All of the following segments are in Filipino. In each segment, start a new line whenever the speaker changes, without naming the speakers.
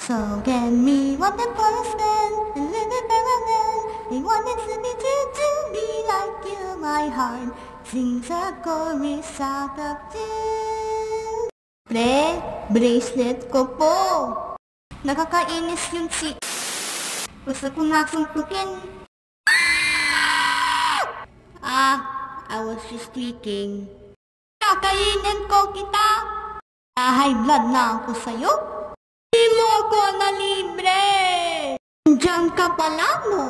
So get me what the person and live it parallel. They wanted me to be like you, my heart sings a chorus out of tune. Pre, bracelet ko po. Nakakainis yun si... Gusto ko nga suntukin. I was just tweaking. Kakainin ko kita. High blood na ako sa'yo. Di mo ako na libre. Diyan ka pala mo.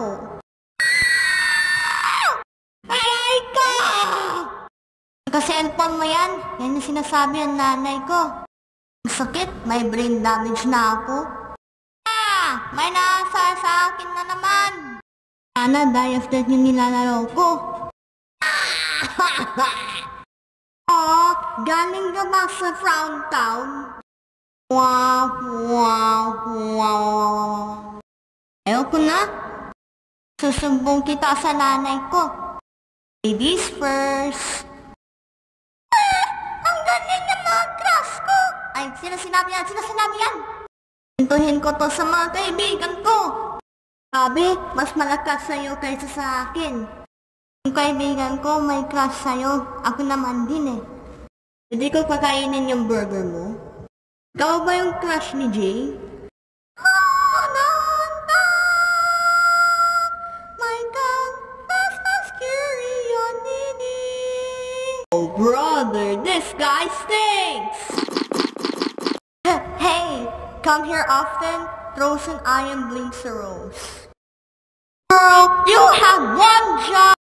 Aray ka! Naka-cellphone mo yan. Yan yung sinasabi ng nanay ko. Sakit, may brain damage na ako. May naasar sa akin na naman. Sana die of death yung nilalaro ko. Galing ka ba sa Frown Town? Wow, wow, wow. Ayoko na. Susumbong kita sa nanay ko. Ladies first. Ang galing ng mga crush ko. Ay, sino sinabi yan? Pintuhin ko to sa mga kaibigan ko. Sabi, mas malakas sa'yo kaysa sa akin. Yung kaibigan ko may crush sa'yo. Ako naman din eh. Hindi ko pakainin yung burger mo. Ikaw ba yung crush ni Jay? My God, curiosity. Oh brother, this guy stinks! Hey, come here often, throws an iron blinks a rose. Girl, you have one job!